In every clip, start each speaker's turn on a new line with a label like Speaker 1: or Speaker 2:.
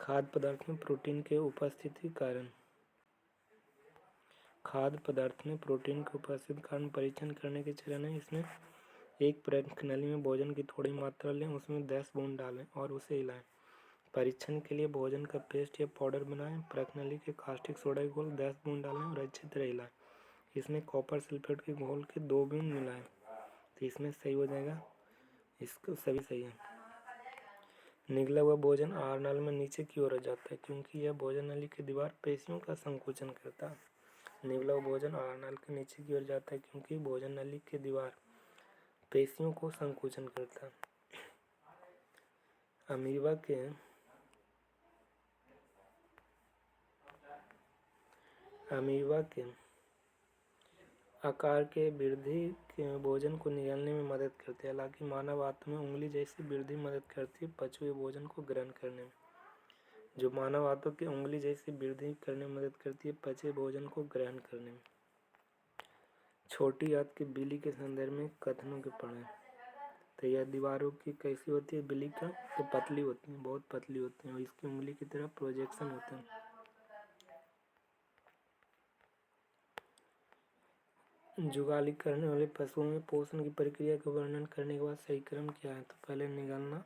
Speaker 1: खाद्य पदार्थ में प्रोटीन के उपस्थिति के कारण खाद्य पदार्थ में प्रोटीन के उपस्थिति के कारण परीक्षण करने के चरण है। इसमें एक प्रनली में भोजन की थोड़ी मात्रा लें, उसमें 10 बूंद डालें और उसे हिलाएं। परीक्षण के लिए भोजन का पेस्ट या पाउडर बनाएं। प्रनली के कास्टिक सोडा के घोल 10 बूंद डालें और अच्छी तरह हिलाएं। इसमें कॉपर सल्फेट के घोल के 2 बूंद मिलाएं तो इसमें सही हो जाएगा। इसको सभी सही है। निगला हुआ भोजन आहार नाल में नीचे की ओर आ जाता है क्योंकि यह भोजन नली की दीवार पेशियों का संकोचन करता है। निगला हुआ भोजन आहार नाल के नीचे की ओर जाता है क्योंकि भोजन नली की दीवार पेशियों को संकोचन करता है। अमीबा के आकार के वृद्धि के भोजन को निगलने में मदद करते हैं। हालांकि मानव आंतों में उंगली जैसी वृद्धि मदद करती है पचे हुए भोजन को ग्रहण करने में। जो मानव आंतों की उंगली जैसी वृद्धि करने में मदद करती है पचे भोजन को ग्रहण करने में। छोटी आंत की बिल्ली के संदर्भ में कथनों के पढ़ें। तो यह दीवारों की कैसी होती है बिल्ली का, तो पतली होती है, बहुत पतली होती है और इसकी उंगली की तरह प्रोजेक्शन होते हैं। जुगाली करने वाले पशुओं में पोषण की प्रक्रिया का वर्णन करने के बाद सही क्रम क्या है? तो पहले निगलना,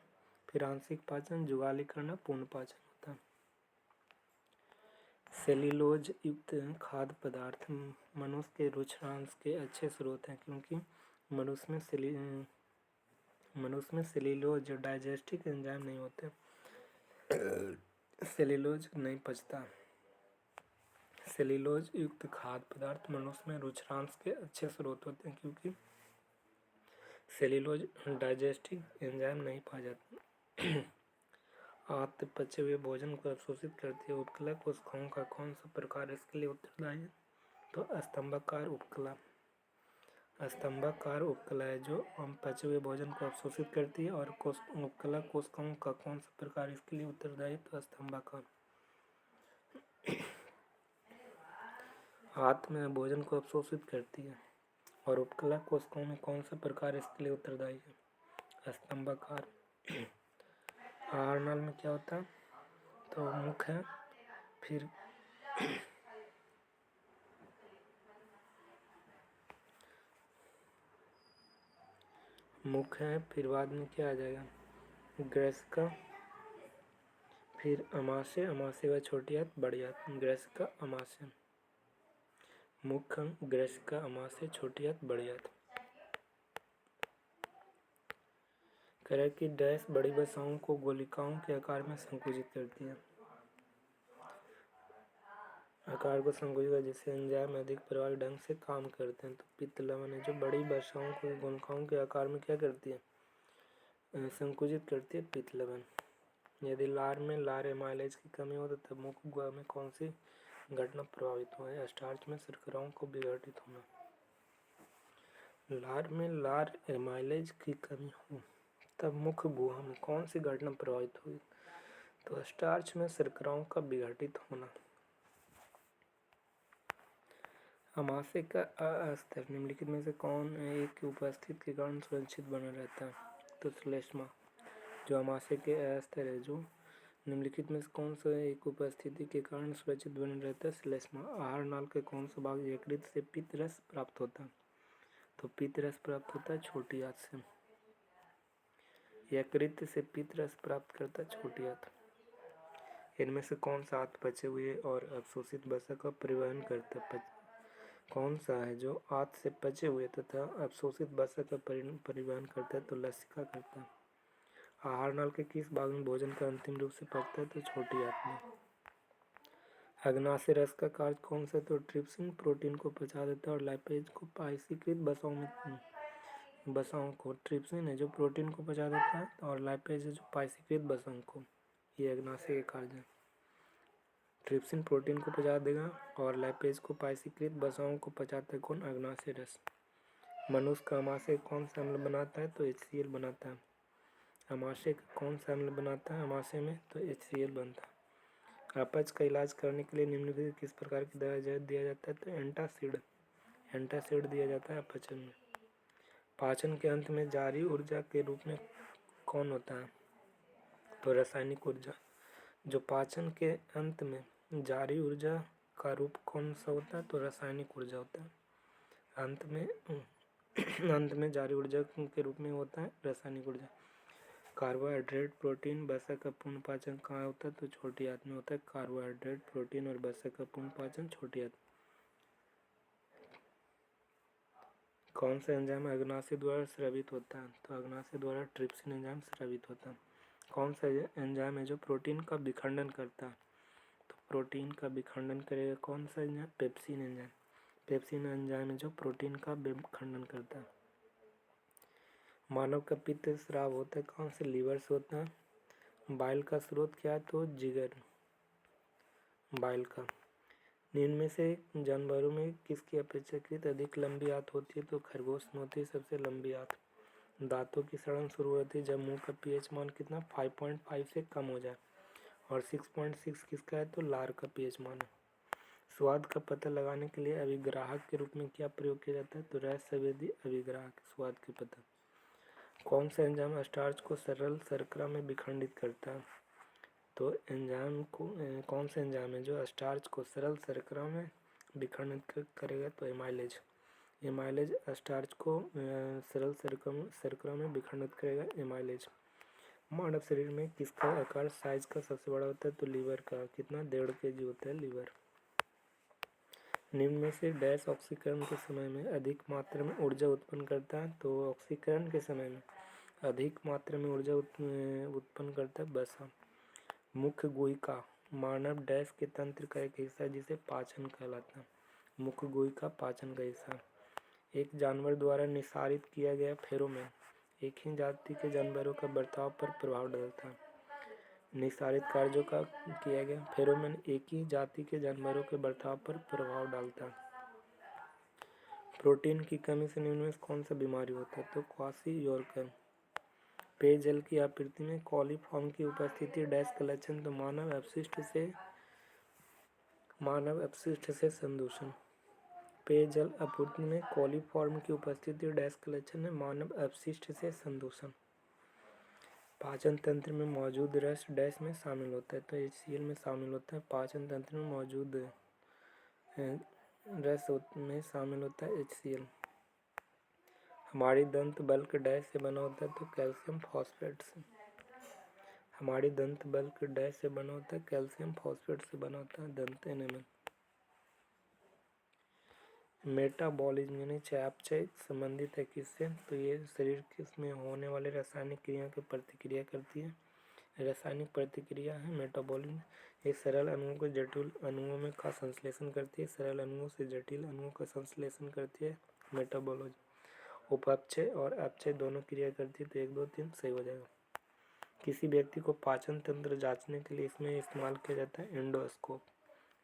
Speaker 1: फिर आंशिक पाचन, जुगाली करना, पूर्ण पाचन होता है। सेल्यूलोज युक्त खाद्य पदार्थ मनुष्य के रुक्षांश के अच्छे स्रोत हैं क्योंकि मनुष्य में सेल्यूलोज डाइजेस्टिक एंजाइम नहीं होते, सेल्यूलोज नहीं पचता। सेल्यूलोज युक्त खाद्य पदार्थ मनुष्य में रुक्षांश के अच्छे स्रोत होते हैं क्योंकि सेल्यूलोज डाइजेस्टिक एंजाइम नहीं पाए जाते। आंत पचे हुए भोजन को अवशोषित करती है। उपकला कोशिकाओं का कौन सा प्रकार इसके लिए उत्तरदायी है? तो स्तंभाकार उपकला। स्तंभाकार उपकला है जो पचे हुए भोजन को अवशोषित करती है। और उपकला कोशिकाओं का कौन सा प्रकार इसके लिए उत्तरदायी है? तो स्तंभाकार। आंत में भोजन को अवशोषित करती है और उपकला कोशिकाओं में कौन सा प्रकार इसके लिए उत्तरदायी है? स्तंभाकार। आहार नाल में क्या होता है? तो मुख है, फिर मुख है, फिर बाद में क्या आ जाएगा? ग्रैसिका, फिर अमाशय, अमाशय व छोटी आंत बड़ी आंत। ग्रैसिका, अमाशय, मुख, ग्रैसिका, अमाशय, छोटी आंत बड़ी आंत। कह की डैश बड़ी वसाओं को गोलिकाओं के आकार में संकुचित करती है। आकार को संकुचित जिससे एंजाइम अधिक प्रभावी ढंग से काम करते हैं। तो पित्त लवण है जो बड़ी वसाओं को गोलिकाओं के आकार में क्या करती है? संकुचित करती है, पित्त लवण। यदि लार में लार एमाइलेज की कमी हो तो तब मुख गुहा में कौन सी घटना प्रभावित हो? स्टार्च में शर्कराओं को विघटित होना। लार में लार एमाइलेज की कमी हो तब मुख गुहा में कौन सी घटना प्रभावित हुई? तो स्टार्च में शर्कराओं का विघटित होना। अमाशय का अस्तर निम्नलिखित में से कौन एक की उपस्थिति के कारण सुरक्षित बना रहता है? तो श्लेष्मा। जो अमाशय के अस्तर है जो निम्नलिखित में से कौन सा एक उपस्थिति के कारण सुरक्षित बने रहता है? श्लेष्मा। आहार नाल के कौन सा भाग यकृत से पित्त रस प्राप्त होता है? तो पित्त रस प्राप्त होता है छोटी आंत से। यकृत से पित्त रस प्राप्त करता है छोटी आंत। इनमें से कौन सा आंत पचे हुए और अवशोषित वसा का परिवहन करता है? कौन सा है जो आंत से पचे हुए तथा अवशोषित वसा का परिवहन करता है? तो लसिका करता है। आहार नाल के किस भाग में भोजन का अंतिम रूप से पचता है? तो छोटी आंत में। अग्नाशय रस का कार्य कौन सा? तो ट्रिप्सिन प्रोटीन को पचा देता है और लाइपेज को पाइसीकृत वसाओं को। ट्रिप्सिन है जो प्रोटीन को पचा देता है और लाइपेज है जो पाइसीकृत वसाओं को। ये अग्नाशय के कार्य है। ट्रिप्सिन प्रोटीन को पचा देगा और लाइपेज को पाइसीकृत वसाओं को पचाता है कौन? अग्नाशय रस। मनुष्य का अमाशय कौन सा अम्ल बनाता है? तो HCl बनाता है। अमाशय का कौन सा अम्ल बनाता है अमाशय में? तो HCl बनता है। अपच का इलाज करने के लिए निम्नलिखित किस प्रकार की दवा दिया जाता है? तो एंटासिड दिया जाता है अपचन में। पाचन के अंत में जारी ऊर्जा के रूप में कौन होता है? तो रासायनिक ऊर्जा। जो पाचन के अंत में जारी ऊर्जा का रूप कौन सा होता है? तो रासायनिक ऊर्जा होता है। अंत में जारी ऊर्जा के रूप में होता है रासायनिक ऊर्जा। कार्बोहाइड्रेट, प्रोटीन, वसा का पूर्ण पाचन कहाँ होता है? तो छोटी आंत में होता है। कार्बोहाइड्रेट, प्रोटीन और वसा का पूर्ण पाचन छोटी आंत। कौन सा एंजाइम अग्नाशय द्वारा स्रावित होता है? तो अग्नाशय द्वारा ट्रिप्सिन एंजाइम स्रावित होता है। कौन सा एंजाइम है जो प्रोटीन का विखंडन करता है? तो प्रोटीन का विखंडन करेगा कौन सा enzyme? Pepsin enzyme. Pepsin enzyme है जो प्रोटीन का विखंडन करता है। मानव का पित्त स्राव होता है कौन से लीवर से होता है? बाइल का स्रोत क्या है? तो जिगर, बाइल का। निम्न में से जानवरों में किसकी अपेक्षाकृत अधिक लंबी आंत होती है? तो खरगोश में होती है सबसे लंबी आंत। दांतों की सड़न शुरू होती है जब मुंह का पीएच मान कितना 5.5 से कम हो जाए, और 6.6 किसका है? तो लार का पीएच मान है। स्वाद का पता लगाने के लिए अभिग्राहक के रूप में क्या प्रयोग किया जाता है? तो रससंवेदी अभिग्राहक, स्वाद के पता। कौन सा एंजाइम स्टार्च को सरल शर्करा में विखंडित करता है? तो एंजाइम को कौन सा एंजाइम है जो स्टार्च को सरल शर्करा में विखंडित करेगा? तो एमाइलेज। एमाइलेज स्टार्च को सरल शर्करा में विखंडित करेगा, एमाइलेज। मानव शरीर में किसका आकार साइज का सबसे बड़ा होता है? तो लीवर का। कितना? 1.5 kg होता है लीवर। निम्न में से डैश ऑक्सीकरण के समय में अधिक मात्रा में ऊर्जा उत्पन्न करता है? तो ऑक्सीकरण के समय में अधिक मात्रा में ऊर्जा उत्पन्न करता है वसा। मुख्य गुहिका मानव डैश के तंत्र का एक हिस्सा जिसे पाचन कहलाता है। मुख्य गुहिका पाचन का हिस्सा। एक जानवर द्वारा निस्सारित किया गया फेरोमोन एक ही जाति के जानवरों का बर्ताव पर प्रभाव डालता है। निस्सारित कार्यों का किया गया फेरोमोन एक ही जाति के जानवरों के बर्ताव पर प्रभाव डालता है। प्रोटीन की कमी से निम्न में कौन सा बीमारी होता है? तो क्वाशी-योरकर। पेयजल की आपूर्ति में कॉलीफॉर्म की उपस्थिति डैश का लक्षण? तो मानव अपशिष्ट से संदूषण। पेयजल आपूर्ति में कॉलीफॉर्म की उपस्थिति डैश का लक्षण है? मानव अपशिष्ट से संदूषण। पाचन तंत्र में मौजूद रस डैश में शामिल होता है? तो HCl में शामिल होता है। पाचन तंत्र में मौजूद रस में शामिल होता है HCl। हमारी दंत बल्क डैश से बना होता है? तो कैल्शियम फॉस्फेट से। हमारी दंत बल्क डैश से बना होता है? कैल्शियम फॉस्फेट से बना होता है दंत एनेमल। मेटाबॉलिज्म यानी चयापचय संबंधित है किससे? तो ये शरीर में होने वाले रासायनिक क्रिया की प्रतिक्रिया करती है। रासायनिक प्रतिक्रिया है मेटाबॉलिज्म। ये सरल अणुओं को जटिल अणुओं में का संश्लेषण करती है। सरल अणुओं से जटिल अणुओं का संश्लेषण करती है मेटाबॉलिज्म। उपापचय और अपचय दोनों क्रिया करती है। तो 1 2 3 सही हो जाएगा। किसी व्यक्ति को पाचन तंत्र जांचने के लिए इसमें इस्तेमाल किया जाता है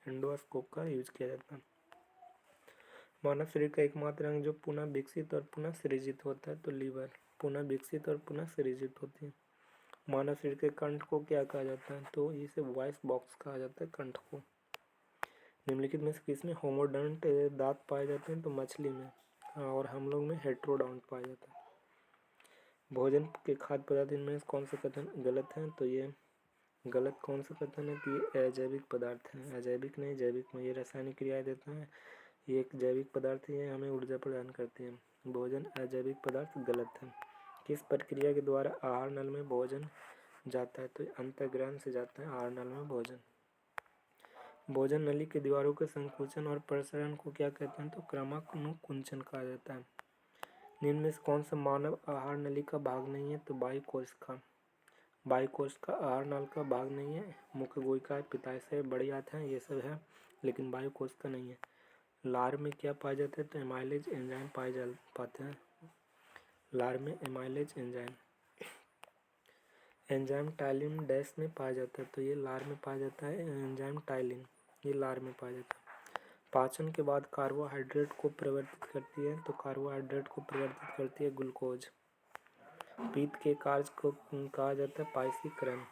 Speaker 1: एंडोस्कोप का यूज किया जाता है। मानव शरीर का एकमात्र अंग जो पुनः विकसित और पुनः सृजित होता है? तो लीवर। पुनः विकसित और पुनः सृजित होती है। मानव शरीर के कंठ को क्या कहा जाता है? तो इसे वॉइस बॉक्स कहा जाता है कंठ को। निम्नलिखित में से किसमें होमोडोंट दांत पाए जाते हैं? तो मछली में। और हम लोग में हेट्रोडोंट पाया जाता है। भोजन के खाद्य पदार्थ इनमें से कौन सा कथन गलत है? तो ये गलत कौन सा कथन है? कि ये अजैविक पदार्थ हैं। अजैविक नहीं, जैविक में। ये रासायनिक क्रियाएं देता है। ये एक जैविक पदार्थ है, हमें ऊर्जा प्रदान करती है। भोजन अजैविक पदार्थ गलत है। किस प्रक्रिया के द्वारा आहार नल में भोजन जाता है? तो अंतःग्रहण से जाता है आहार नल में भोजन। भोजन नली के दीवारों के संकुचन और प्रसारण को क्या कहते हैं? तो क्रमानुकुंचन कहा जाता है। निम्न में से कौन सा मानव आहार नली का भाग नहीं है? तो बाह्यकोशिका। बाह्यकोशिका आहार नल का भाग नहीं है। मुख्य गुहिका, पित्ताशय, बड़ी आंत है, ये सब है, लेकिन बाह्यकोशिका नहीं है। लार में क्या पाया जाता है? तो एमाइलेज एंजाइम पाते हैं। लार में एमाइलेज एंजाइम टाइलिन डैश में पाया जाता है? तो ये लार में पाया जाता है एंजाइम टाइलिन, ये लार में पाया जाता है। पाचन के बाद कार्बोहाइड्रेट को परिवर्तित करती है? तो कार्बोहाइड्रेट को परिवर्तित करती है ग्लूकोज। पित्त के कार्य को कहा जाता है पाइसीकरण।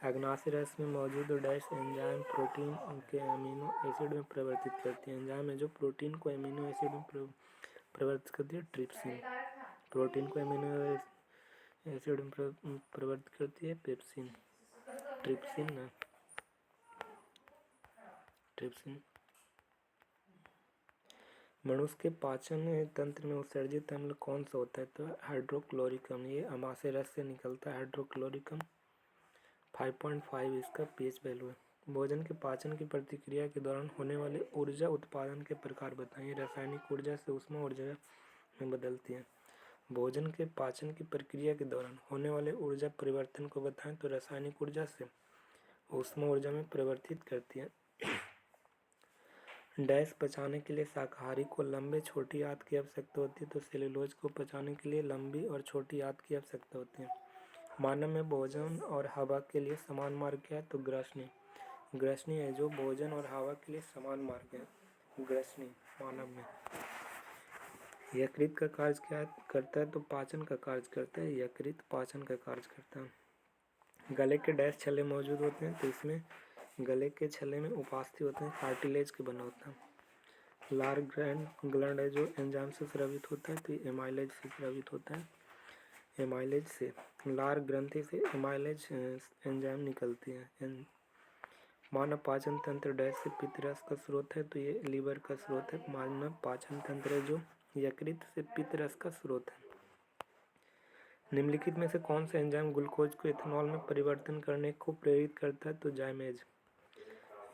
Speaker 1: अग्नाशय रस में मौजूद डैश एंजाइम प्रोटीन के अमीनो एसिड में परिवर्तित करती है? एंजाइम है जो प्रोटीन को अमीनो एसिड में परिवर्तित करती है ट्रिप्सिन। प्रोटीन को अमीनो एसिड में परिवर्तित करती है पेप्सिन, ट्रिप्सिन ना। ट्रिप्सिन। मनुष्य के पाचन तंत्र में उत्सर्जित अम्ल कौन सा होता है? तो हाइड्रोक्लोरिक अम्ल। ये अमाशय रस से निकलता है हाइड्रोक्लोरिक अम्ल। 5.5 इसका pH वैल्यू है। भोजन के पाचन की प्रतिक्रिया के दौरान होने वाले ऊर्जा उत्पादन के प्रकार बताएं। रासायनिक ऊर्जा से ऊष्मा ऊर्जा में बदलती है। भोजन के पाचन की प्रक्रिया के दौरान होने वाले ऊर्जा परिवर्तन को बताएं। तो रासायनिक ऊर्जा से ऊष्मा ऊर्जा में परिवर्तित करती है। डैश पचाने के लिए शाकाहारी को लंबे छोटी आंत की आवश्यकता होती है, तो सेलुलोज को पचाने के लिए लंबी और छोटी आंत की आवश्यकता होती है। मानव में भोजन और हवा के लिए समान मार्ग क्या है? तो ग्रसनी। ग्रसनी है जो भोजन और हवा के लिए समान मार्ग है। ग्रसनी मानव में। यकृत का कार्य क्या करता है? तो पाचन का कार्य करता है। यकृत पाचन का कार्य करता है। गले के डैश छल्ले मौजूद होते हैं, तो इसमें गले के छल्ले में उपास्थि होते हैं, कार्टिलेज के बना होता है। लार ग्लैंड है जो एंजाइम से स्रावित होता है, तो एमाइलेज से स्रावित होता है। एमाइलेज से लार ग्रंथि से एमाइलेज एंजाइम निकलती है। मानव पाचन तंत्र डैश से पित्तरस का स्रोत है, तो ये लीवर का स्रोत है। मानव पाचन तंत्र है जो यकृत से पित्तरस का स्रोत है। निम्नलिखित में से कौन सा एंजाइम ग्लूकोज को इथेनॉल में परिवर्तन करने को प्रेरित करता है? तो जाइमेज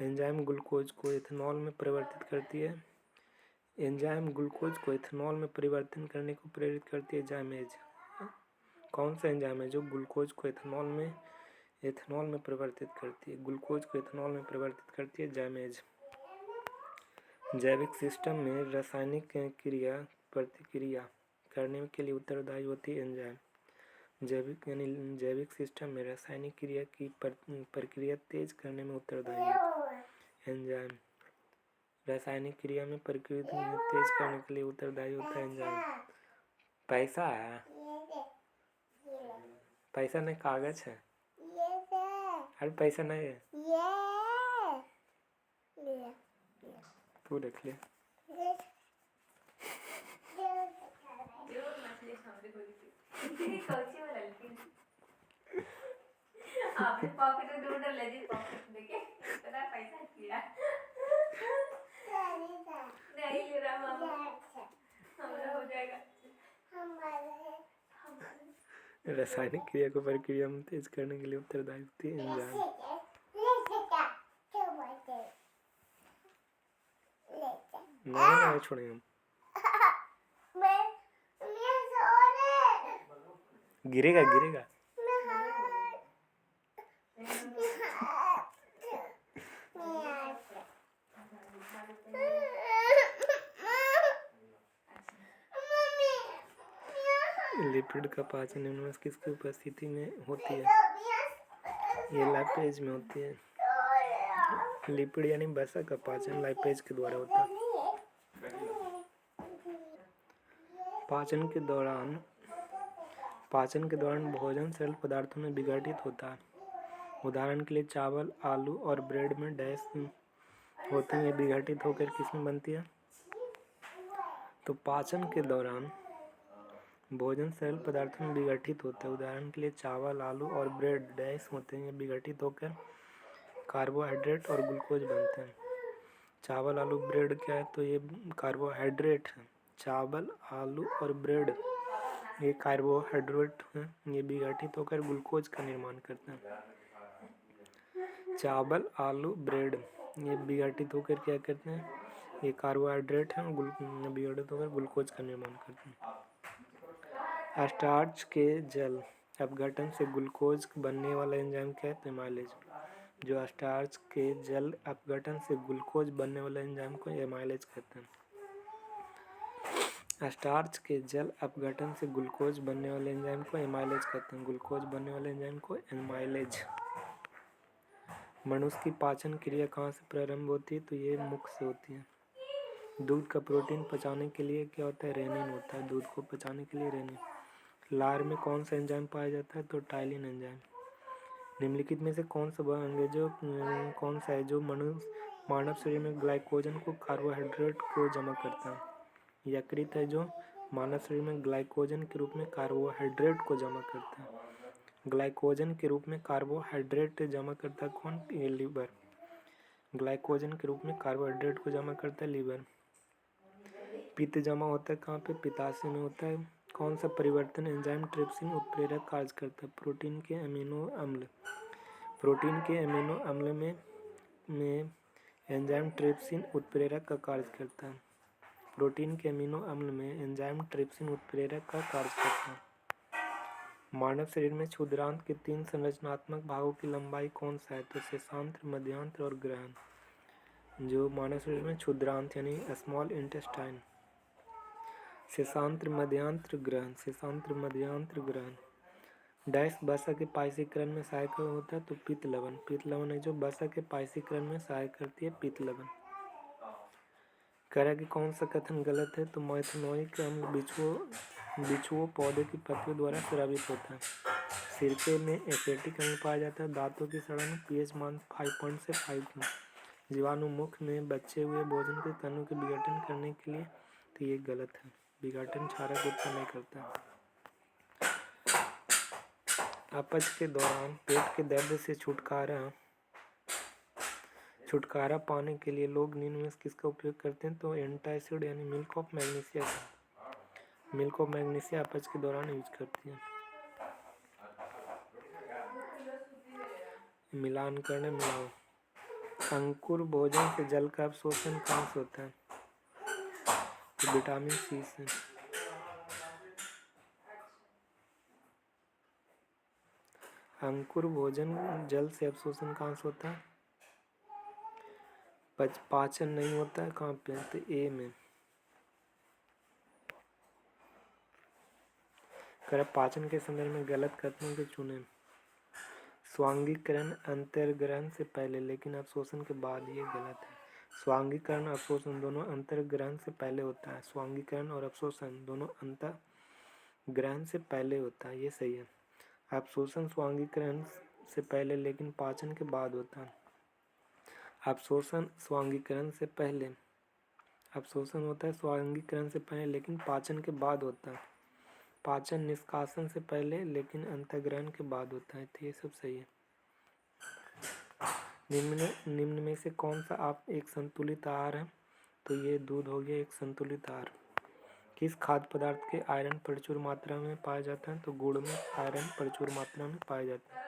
Speaker 1: एंजाइम ग्लूकोज को इथेनॉल में परिवर्तित करती है। एंजाइम ग्लूकोज को इथेनॉल में परिवर्तन करने को प्रेरित करती है जाइमेज। कौन सा एंजाइम है जो ग्लूकोज को इथेनॉल में परिवर्तित करती है? ग्लूकोज को इथेनॉल में परिवर्तित करती है जाइमेज। जैविक सिस्टम में रासायनिक प्रतिक्रिया करने के लिए उत्तरदायी होती है एंजाइम। जैविक सिस्टम में रासायनिक क्रिया की प्रक्रिया तेज करने में उत्तरदायी है एंजाइम। रासायनिक क्रिया में प्रक्रिया तेज करने के लिए उत्तरदायी होता है एंजाइम। पैसा है? पैसा नहीं, कागज है। अरे पैसा नहीं है, तू देख ले।
Speaker 2: आपने पॉकेट में ढूंढ ले जी, पॉकेट देखे इतना पैसा किया नहीं ले रहा मामा, हमारा हो जाएगा।
Speaker 1: रासायनिक क्रिया को प्रक्रिया में तेज करने के लिए उत्तरदायी होती है एंजाइम। नहीं छोड़ेंगे हम। गिरेगा गिरेगा। लिपिड का पाचन निम्न में किसकी उपस्थिति में होती है? ये लाइपेज में होती है। लिपिड यानी वसा का पाचन लाइपेज के द्वारा होता है। पाचन के दौरान भोजन सरल पदार्थों में विघटित होता है। उदाहरण के लिए चावल, आलू और ब्रेड में डैश होते हैं। ये विघटित होकर किसमें बनती है? तो पाचन के दौरान भोजन सरल पदार्थों में विघटित होता है। उदाहरण के लिए चावल, आलू और ब्रेड डैश होते हैं। ये विघटित होकर कार्बोहाइड्रेट और ग्लूकोज बनते हैं। चावल, आलू, ब्रेड क्या है? तो ये कार्बोहाइड्रेट है। चावल, आलू और ब्रेड ये कार्बोहाइड्रेट हैं। ये विघटित होकर ग्लूकोज का निर्माण करते हैं। चावल, आलू, ब्रेड ये विघटित होकर क्या करते हैं? ये कार्बोहाइड्रेट हैं, विघटित होकर ग्लूकोज का निर्माण करते हैं। स्टार्च के जल अपघटन से ग्लूकोज बनने वाला एंजाइम क्या है? तो एमाइलेज। जो स्टार्च के जल अपघटन से ग्लूकोज बनने वाला एंजाइम को एमाइलेज कहते हैं। स्टार्च के जल अपघटन से ग्लूकोज बनने वाले एंजाइम को एमाइलेज कहते हैं। ग्लूकोज बनने वाले एंजाइम को एमाइलेज। मनुष्य की पाचन क्रिया कहाँ से प्रारंभ होती है? तो ये मुख से होती है। दूध का प्रोटीन पचाने के लिए क्या होता है? रेनिन होता है। दूध को पचाने के लिए रेनिन। लार में कौन सा एंजाइम पाया जाता है? तो टाइलिन एंजाइम। निम्नलिखित में से कौन सा है जो मानव शरीर में ग्लाइकोजन को कार्बोहाइड्रेट को जमा करता है? यकृत है जो मानव शरीर में ग्लाइकोजन के रूप में कार्बोहाइड्रेट को जमा करता है। ग्लाइकोजन के रूप में कार्बोहाइड्रेट जमा करता है कौन? ये लीवर। ग्लाइकोजन के रूप में कार्बोहाइड्रेट को जमा करता है लीवर। पित्त जमा होता है कहाँ पे? पित्ताशय में होता है। कौन सा परिवर्तन एंजाइम ट्रिप्सिन उत्प्रेरक कार्य करता है? प्रोटीन के अमीनो अम्ल में एंजाइम ट्रिप्सिन उत्प्रेरक का कार्य करता है। प्रोटीन के अमीनो अम्ल में एंजाइम ट्रिप्सिन उत्प्रेरक का कार्य करता है। मानव शरीर में क्षुद्रांत के 3 संरचनात्मक भागों की लंबाई कौन सा है? तो शेषांत्र, मध्यांत्र और ग्रहण। जो मानव शरीर में क्षुद्रांत यानी स्मॉल इंटेस्टाइन, शेषांत्र, मध्यांत्र, ग्रहण। शेषांत्र, मध्यांत्र, ग्रहण। डैश वसा के पाइसीकरण में सहायक होता है तो पित्त लवण। पित्त लवण है जो वसा के पाइसीकरण में सहायक करती है, पित्त लवण। कह रहा है कि कौन सा कथन गलत है? तो मैथनोइक अम्ल बिच्छुओं पौधे की पत्तियों द्वारा स्रावित होता है। सिरके में एसिटिक अम्ल पाया जाता है। दांतों की सड़न पीएच मान 5 से 5 जीवाणुमुख में बचे हुए भोजन के कणों के विघटन करने के लिए, तो ये गलत है। विघटन क्षारक उत्पन्न नहीं करता। अपच के दौरान पेट के दर्द से छुटकारा पाने के लिए लोग निम्न में किसका उपयोग करते हैं? तो एंटासिड यानी मिल्क ऑफ मैग्नीशिया का। मिल्क ऑफ मैग्नीशिया अपच के दौरान यूज करती है। मिलान करना, मिलाओ। अंकुर भोजन से जल का अवशोषण कहाँ से होता है? तो विटामिन सी से। अंकुर भोजन जल से अवशोषण कहाँ से होता है? पाचन नहीं होता है कहाँ पे? तो ए में। कर पाचन के संदर्भ में गलत कथनों के चुने। स्वांगीकरण अंतर्ग्रहण से पहले लेकिन अवशोषण के बाद, ये गलत है। स्वांगीकरण अवशोषण दोनों अंतर्ग्रहण से पहले होता है। स्वांगीकरण और अवशोषण दोनों अंतर्ग्रहण से पहले होता है, ये सही है। अवशोषण स्वांगीकरण से पहले लेकिन पाचन के बाद होता है। अवशोषण स्वांगीकरण से पहले, अवशोषण होता है स्वांगीकरण से पहले लेकिन पाचन के बाद होता है। पाचन निष्कासन से पहले लेकिन अंतर्ग्रहण के बाद होता है, तो ये सब सही है। निम्न में से कौन सा आप एक संतुलित आहार है? तो ये दूध हो गया एक संतुलित आहार। किस खाद्य पदार्थ के आयरन प्रचुर मात्रा में पाया जाता है? तो गुड़ में आयरन प्रचुर मात्रा में पाया जाता है।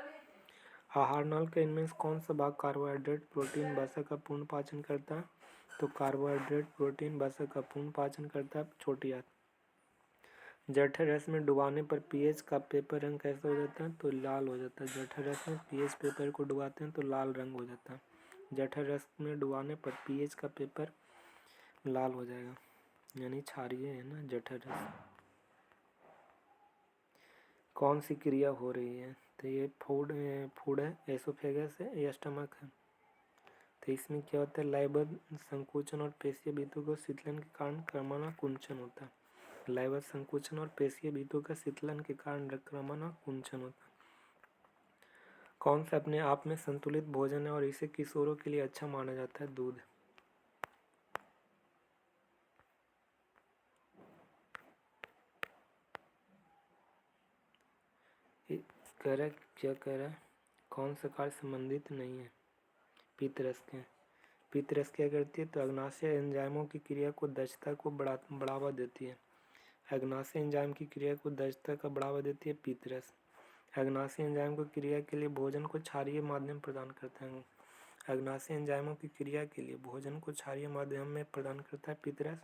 Speaker 1: आहार नल के इनमें से कौन सा भाग कार्बोहाइड्रेट, प्रोटीन, वसा का पूर्ण पाचन करता है? तो कार्बोहाइड्रेट, प्रोटीन, वसा का पूर्ण पाचन करता है छोटी आंत। जठर रस में डुबाने पर पीएच का पेपर रंग कैसा हो जाता है? तो लाल हो जाता है। जठर रस में पीएच पेपर को डुबाते हैं तो लाल रंग हो जाता है। जठर रस में डुबाने पर पीएच का पेपर लाल हो जाएगा, यानी क्षारीय है ना जठर रस। कौन सी क्रिया हो रही है? तो ये फूड है, एसोफेगस है या स्टमक है? तो इसमें क्या होता है? लयबद्ध संकुचन और पेशीय भित्तियों को शीतलन के कारण क्रमणाकुंचन होता है। लयबद्ध संकुचन और पेशीय भित्तियों का शीतलन के कारण क्रमणाकुंचन होता है। कौन सा अपने आप में संतुलित भोजन है और इसे किशोरों के लिए अच्छा माना जाता है? दूध। कह रहा है, क्या कह रहा है? कौन सा कार्य संबंधित नहीं है? पित्तरस के। पित्तरस क्या करती है? तो अग्नाशय एंजाइमों की क्रिया को दक्षता को बढ़ावा देती है। अग्नाशय एंजाइम की क्रिया को दक्षता का बढ़ावा देती है पित्तरस। अग्नाशय एंजाइम को क्रिया के लिए भोजन को क्षारीय माध्यम प्रदान करता है। अग्नाशय एंजाइमों की क्रिया के लिए भोजन को क्षारीय माध्यम में प्रदान करता है पित्तरस,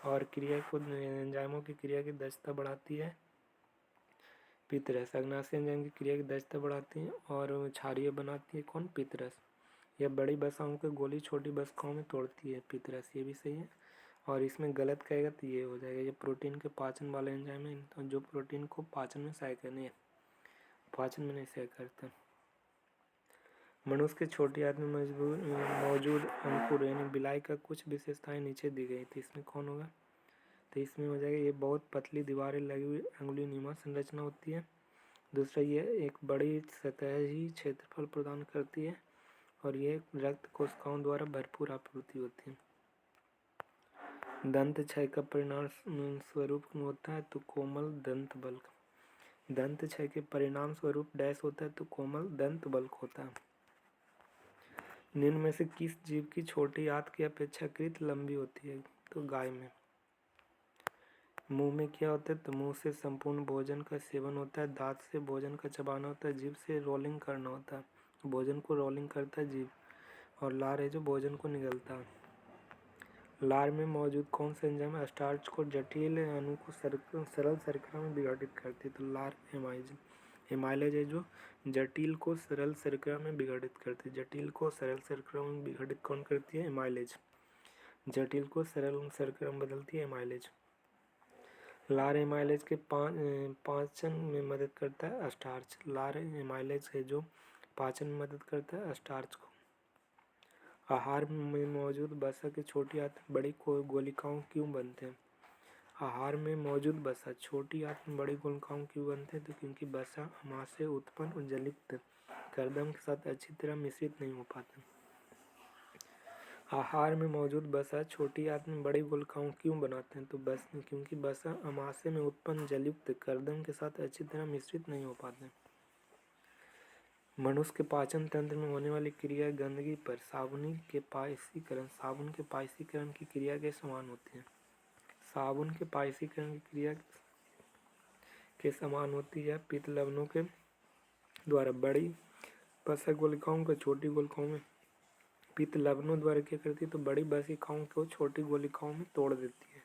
Speaker 1: और क्रिया को एंजाइमों की क्रिया की दक्षता बढ़ाती है पित्तरस। अग्नाशय एंजाइम की क्रिया की दक्षता बढ़ाती है और क्षारीय बनाती है कौन? पित्तरस। यह बड़ी वसाओं को गोली छोटी वसाओं में तोड़ती है पित्तरस, ये भी सही है। और इसमें गलत कहेगा तो ये हो जाएगा, ये प्रोटीन के पाचन वाले एंजाइम है, तो जो प्रोटीन को पाचन में सहायक है, पाचन में नहीं सहायक करता। मनुष्य के छोटी आंत में मौजूद अंकुर यानी बिलाई का कुछ विशेषताएं नीचे दी गई, तो इसमें कौन होगा? तो इसमें हो जाएगा, ये बहुत पतली दीवारें लगी हुई अंगुली नुमा संरचना होती है। दूसरा, ये एक बड़ी सतही क्षेत्रफल प्रदान करती है और ये रक्त कोशिकाओं द्वारा भरपूर आपूर्ति होती है। दंत क्षय का परिणाम स्वरूप होता है तो कोमल दंत बल्क। दंत क्षय के परिणाम स्वरूप डैश होता है तो कोमल दंत बल्क होता है। निम्न में से किस जीव की छोटी आंत की अपेक्षाकृत लंबी होती है? तो गाय में। मुंह में क्या होता है? तो मुंह से संपूर्ण भोजन का सेवन होता है, दांत से भोजन का चबाना होता है, जीभ से रोलिंग करना होता है, भोजन को रोलिंग करता है जीभ, और लार है जो भोजन को निगलता है। लार में मौजूद कौन सा एंजाइम स्टार्च को जटिल अणु को सरल शर्करा में विघटित करती है? तो लार एमाइलेज है जो जटिल को सरल शर्करा में विघटित करती है। जटिल को सरल शर्करा में विघटित कौन करती है? एमाइलेज। जटिल को सरल शर्करा में बदलती है एमाइलेज। लार एमाइलेज के पाचन में मदद करता है स्टार्च। लार एमाइलेज है जो पाचन में मदद करता है स्टार्च को। आहार में मौजूद वसा की छोटी आंत बड़ी गोलिकाओं क्यों बनते हैं? आहार में मौजूद वसा छोटी आंत में बड़ी गोलिकाओं क्यों बनते हैं? तो क्योंकि वसा आमाशय उत्पन्न और जलयुक्त कर्दम के साथ अच्छी तरह मिश्रित नहीं हो पाते। आहार में मौजूद वसा छोटी आंत में बड़ी गोलिकाओं क्यों बनाते हैं? तो बस क्योंकि वसा आमाशय में उत्पन्न जलयुक्त कर्दम के साथ अच्छी तरह मिश्रित नहीं हो पाते। मनुष्य के पाचन तंत्र में होने वाली क्रिया गंदगी पर साबुन के पायसीकरण की क्रिया के समान होती है। साबुन के पायसीकरण की क्रिया के समान होती है। पित्त लवणों के द्वारा बड़ी वसा गोलिकाओं को छोटी गोलिकाओं में पित्त लवणों द्वारा क्या करती है? तो बड़ी वसिकाओं को छोटी गोलिकाओं में तोड़ देती है।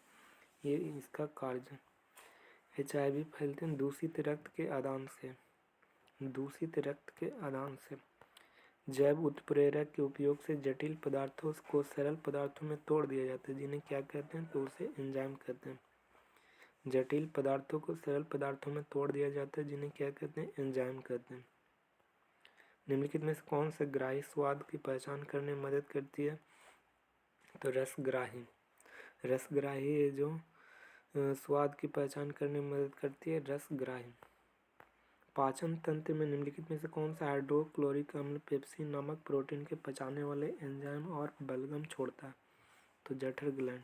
Speaker 1: ये इसका कार्य। HIV फैलते हैं दूषित रक्त के आदान से। दूषित रक्त के आदान से जैव उत्प्रेरक के उपयोग से जटिल पदार्थों को सरल पदार्थों में तोड़ दिया जाता है, जिन्हें क्या कहते हैं? तो उसे एंजाइम कहते हैं। जटिल पदार्थों को सरल पदार्थों में तोड़ दिया जाता है, जिन्हें क्या कहते हैं? एंजाइम कहते हैं। निम्नलिखित में से कौन सा ग्राही स्वाद की पहचान करने में मदद करती है? तो रसग्राही। रसग्राही है जो स्वाद की पहचान करने में मदद करती है, रसग्राही। पाचन तंत्र में निम्नलिखित में से कौन सा हाइड्रोक्लोरिक अम्ल पेप्सिन नामक प्रोटीन के पचाने वाले एंजाइम और बलगम छोड़ता है? तो जठर ग्लैंड।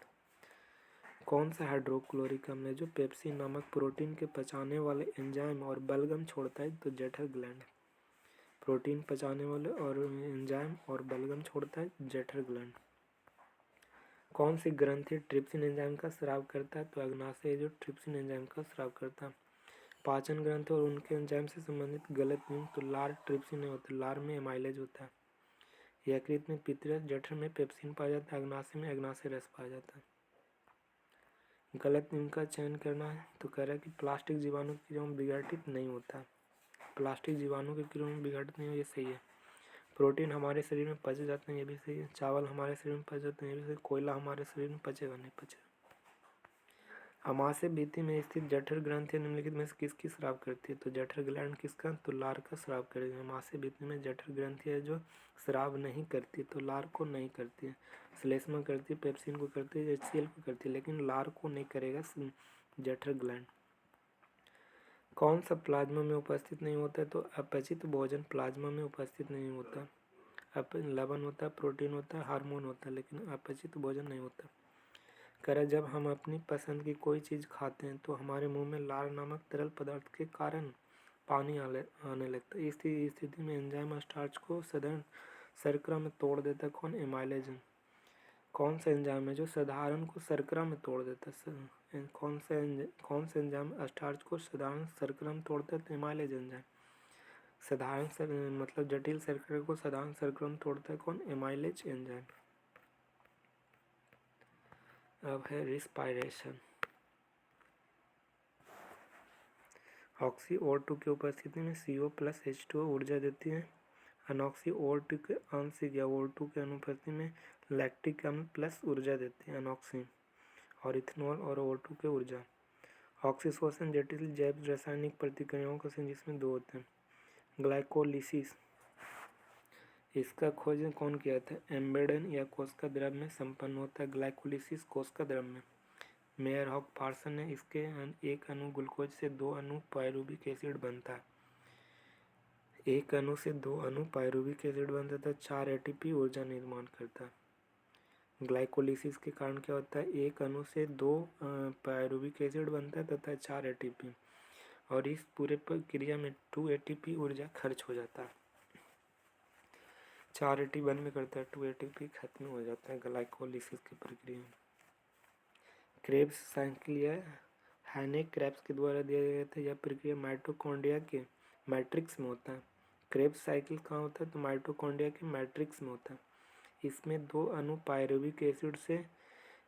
Speaker 1: कौन सा हाइड्रोक्लोरिक अम्ल है जो पेप्सिन नामक प्रोटीन के पचाने वाले एंजाइम और बलगम छोड़ता है? तो जठर ग्लैंड। प्रोटीन पचाने वाले और एंजाइम और बलगम छोड़ता है, जठर ग्लैंड। कौन सी ग्रंथि ट्रिप्सिन एंजाइम का स्राव करता है? तो अग्नाशय है जो ट्रिप्सिन एंजाइम का स्राव करता है। पाचन ग्रंथि और उनके एंजाइम से संबंधित गलत नियम। तो लार ट्रिप्सिन नहीं होता, लार में एमाइलेज होता है। यकृत में पित्तरस, जठर में पेप्सिन पाया जाता है, अग्नाशय में अग्नाशय रस पाया जाता है। गलत नियम का चयन करना है। तो कह रहा है कि प्लास्टिक जीवाणु की क्रिया में विघटित नहीं होता। प्लास्टिक जीवाणु की क्रिया में विघटित नहीं हो, ये सही है। प्रोटीन हमारे शरीर में पच जाते हैं, ये भी सही है। चावल हमारे शरीर में पच जाते हैं, ये भी सही। कोयला हमारे शरीर में पचेगा नहीं, पचेगा। आमाशय भित्ति में स्थित जठर ग्रंथि निम्नलिखित में से किसकी स्राव करती है? तो जठर ग्लैंड किसका? तो लार का स्राव करेगी। आमाशय भित्ति में जठर ग्रंथि है जो स्राव नहीं करती, तो लार को नहीं करती है। श्लेष्मा करती है, पेप्सिन को करती है, HCl को करती है, लेकिन लार को नहीं करेगा जठर ग्लैंड। कौन सा प्लाज्मा में उपस्थित नहीं होता है? तो अपचित भोजन प्लाज्मा में उपस्थित नहीं होता। लवण होता है, प्रोटीन होता है, हार्मोन होता है, लेकिन अपचित भोजन नहीं होता। कह जब हम अपनी पसंद की कोई चीज़ खाते हैं तो हमारे मुंह में लार नामक तरल पदार्थ के कारण पानी आने लगता है। इस स्थिति में एंजाइम स्टार्च को साधारण शर्करा में तोड़ देता है। कौन? एमाइलेज। कौन सा एंजाइम है जो साधारण को शर्करा में तोड़ देता है? कौन सा एंजाइम स्टार्च को साधारण शर्करा में तोड़ता है? तो एमाइलेज एंजाइम। साधारण मतलब जटिल शर्करा को साधारण शर्करा में तोड़ता है कौन? Amylase enzyme. अब है रिस्पायरेशन। ऑक्सी O2 की उपस्थिति में CO+H2O ऊर्जा देती है। अनॉक्सी O2 के आंशिक या O2 के अनुपस्थिति में लैक्टिक अम्ल प्लस ऊर्जा देती है, अनॉक्सी। और इथेनॉल और O2 के ऊर्जा। ऑक्सीशोषण जटिल जैव रासायनिक प्रतिक्रियाओं का जिसमें दो होते हैं। ग्लाइकोलिसिस, इसका खोज कौन किया था? एम्बेडन या कोशिका द्रव में संपन्न होता है। ग्लाइकोलिसिस कोशिका द्रव में। मेयर हॉक पार्सन ने इसके एक अणु ग्लूकोज से 2 अणु पायरुविक एसिड बनता है। एक अणु से 2 अणु पायरुविक एसिड बनता था, 4 ATP ऊर्जा निर्माण करता है। ग्लाइकोलिसिस के कारण क्या होता है? एक अणु से 2 पायरुविक एसिड बनता है तथा 4 ATP, और इस पूरे प्रक्रिया में 2 ATP ऊर्जा खर्च हो जाता है। 4 ATP में करता है, 2 ATP खत्म हो जाता है ग्लाइकोलिसिस की प्रक्रिया में। क्रेब्स साइकिल या हैनेक क्रेब्स के द्वारा दिया गया था। यह प्रक्रिया माइटोकॉन्ड्रिया के मैट्रिक्स में होता है। क्रेब्स साइकिल कहाँ होता है? तो माइटोकॉन्ड्रिया के मैट्रिक्स में होता है। इसमें 2 अणु पायरुविक एसिड से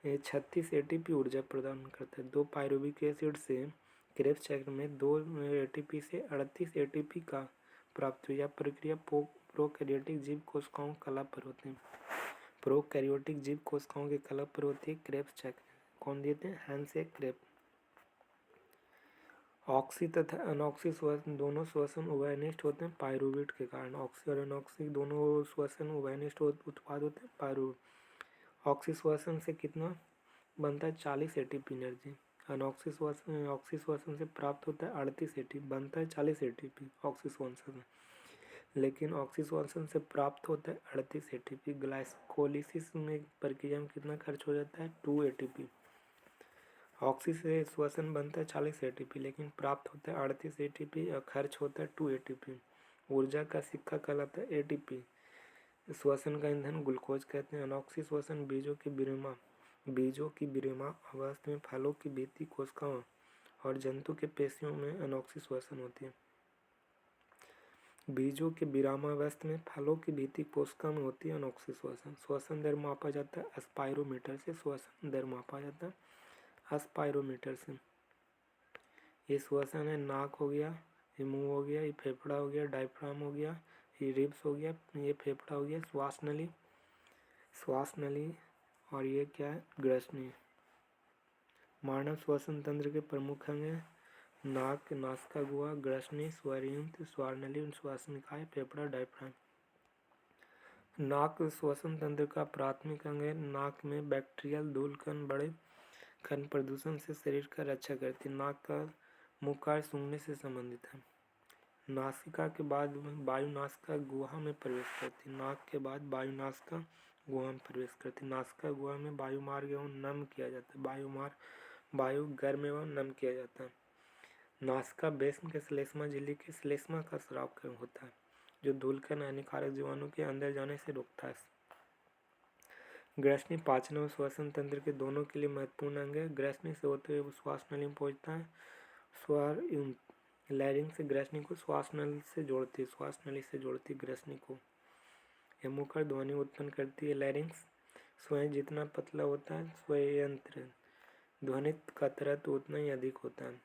Speaker 1: 36 ATP ऊर्जा प्रदान करता है। 2 पायरुविक एसिड से क्रेब्स चक्र में 2 ATP से 38 ATP का प्राप्त हुई। यह प्रक्रिया प्रोकैरियोटिक जीव कोशिकाओं कला पर होती है। प्रोकैरियोटिक जीव कोशिकाओं की कला पर होती है क्रेब्स चक्र। कौन देते हैं? हैंसेक क्रेब। ऑक्सी तथा अनऑक्सी श्वसन दोनों श्वसन उभयनिष्ठ होते हैं पायरुवेट के कारण। ऑक्सी और अनऑक्सी दोनों श्वसन उभयनिष्ठ उत्पाद होते हैं पायरुवेट। ऑक्सी श्वसन से कितना बनता है? 40 ATP एनर्जी। अनऑक्सी श्वसन ऑक्सी श्वसन से प्राप्त होता है 38 ATP, बनता है 40 ATP ऑक्सी श्वसन में। लेकिन ऑक्सी श्वसन से प्राप्त होता है 38 ATP। ग्लाइकोलिसिस में प्रक्रिया में कितना खर्च हो जाता है? 2 ATP। ऑक्सी से श्वसन बनता है 40 ATP, लेकिन प्राप्त होता है 38 ATP और खर्च होता है 2 ATP। ऊर्जा का सिक्का कहलाता है ATP। श्वसन का ईंधन ग्लूकोज कहते हैं। अनऑक्सी श्वसन बीजों की विराम अवस्था में फलों की भित्ति कोशिकाओं और जंतु के पेशियों में अनऑक्सी श्वसन होती है। बीजों के विरामावस्था में फलों की भित्ति कोशिका में होती है अनऑक्सी श्वसन। श्वसन दर मापा जाता है स्पाइरोमीटर से। श्वसन दर मापा जाता है स्पाइरोमीटर से। ये श्वसन है, नाक हो गया, ये मुंह हो गया, ये फेफड़ा हो गया, डायफ्राम हो गया, ये रिब्स हो गया, ये फेफड़ा हो गया, श्वास नली और ये क्या है? ग्रसनी। मानव श्वसन तंत्र के प्रमुख अंग हैं नाक, नासिका गुहा, ग्रसनी, स्वरयंत्र, श्वासनली, श्वासनिकाय, फेफड़ा, डायफ्राम। नाक श्वसन तंत्र का प्राथमिक अंग है। नाक में बैक्टीरियल धूल कण बड़े कण प्रदूषण से शरीर का रक्षा करती है। नाक का मुख्य कार्य सूंघने से संबंधित है। नासिका के बाद वायु नासिका गुहा में प्रवेश करती है। नाक के बाद वायु नासिका गुहा में प्रवेश करती है। नासिका गुहा में वायु मार्ग एवं नम किया जाता है। वायु गर्म एवं नम किया जाता है। नासिका बेस्म के श्लेष्मा झिल्ली के श्लेष्मा का स्राव होता है, जो धूलकण हानिकारक जीवाणु के अंदर जाने से रोकता है। ग्रसनी पाचन और श्वसन तंत्र के दोनों के लिए महत्वपूर्ण अंग है। ग्रसनी से होते हुए श्वास नली में पहुंचता है। स्वर लैरिंग्स से ग्रसनी को श्वास नली से जोड़ती ग्रसनी को। यह मुखर ध्वनि उत्पन्न करती है। लैरिंग्स स्वयं जितना पतला होता है, स्वयंत्र ध्वनि का तरत उतना ही अधिक होता है।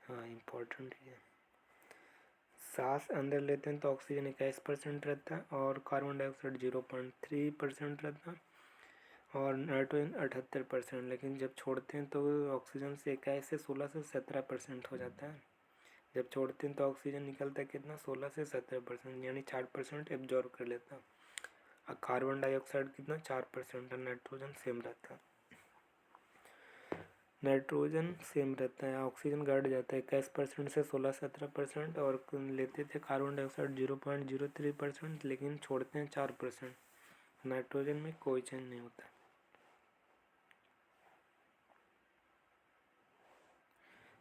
Speaker 1: हाँ, इम्पोर्टेंट है। सांस अंदर लेते हैं तो ऑक्सीजन 21% रहता है और कार्बन डाइऑक्साइड 0.3% रहता है और नाइट्रोजन 78%। लेकिन जब छोड़ते हैं तो ऑक्सीजन से 21 से 16 से 17% हो जाता है। जब छोड़ते हैं तो ऑक्सीजन निकलता है कितना? 16 से 17%, यानी 4% एब्जॉर्ब कर लेता है। और कार्बन डाइऑक्साइड कितना? 4% और नाइट्रोजन सेम रहता है। ऑक्सीजन घट जाता है 21% से 16-17% और लेते थे कार्बन डाइऑक्साइड 0.03%, लेकिन छोड़ते हैं 4%। नाइट्रोजन में कोई चेंज नहीं होता।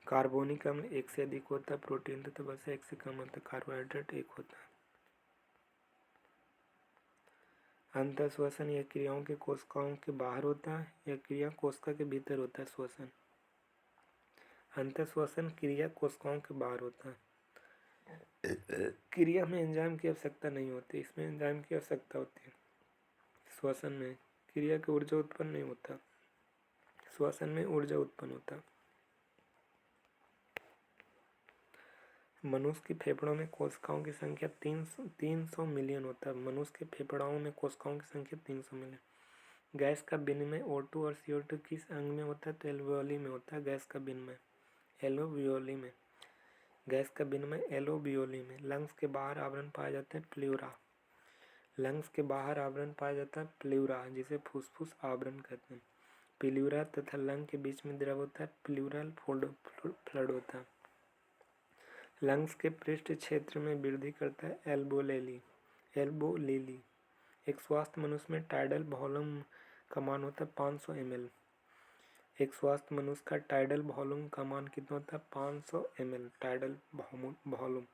Speaker 1: कार्बोनिक अम्ल 1 से अधिक होता है। प्रोटीन तथा वसा 1 से कम होता है। कार्बोहाइड्रेट 1 होता है। अंतःश्वसन यह क्रियाओं के कोशिकाओं के बाहर होता है। यह क्रिया कोशिका के भीतर होता है। श्वसन अंतःश्वसन क्रिया कोशिकाओं के बाहर होता है। क्रिया में एंजाइम की आवश्यकता नहीं होती, इसमें एंजाइम की आवश्यकता होती है। श्वसन में क्रिया की ऊर्जा उत्पन्न नहीं होता, श्वसन में ऊर्जा उत्पन्न होता। मनुष्य के फेफड़ों में कोशिकाओं की संख्या 300 मिलियन होता है। मनुष्य के फेफड़ों में कोशिकाओं की संख्या 300 मिलियन। गैस का विनिमय O2 और CO2 किस अंग में होता है? तो एल्वियोली में होता है गैस का विनिमय। एलोवियोली में गैस का विनिमय एलोवियोली में। लंग्स के बाहर आवरण पाया जाता है प्लूरा। लंग्स के बाहर आवरण पाया जाता है प्लूरा, जिसे फुसफुस आवरण कहते हैं। प्लूरा तथा लंग के बीच में द्रव होता है प्लूरल फ्लूइड होता है। लंग्स के पृष्ठ क्षेत्र में वृद्धि करता है एल्बोलिली। एक स्वस्थ मनुष्य में टाइडल वॉल्यूम का मान होता है 500 ml। एक स्वस्थ मनुष्य का टाइडल वॉल्यूम का मान कितना होता है 500 ml। Tidal volume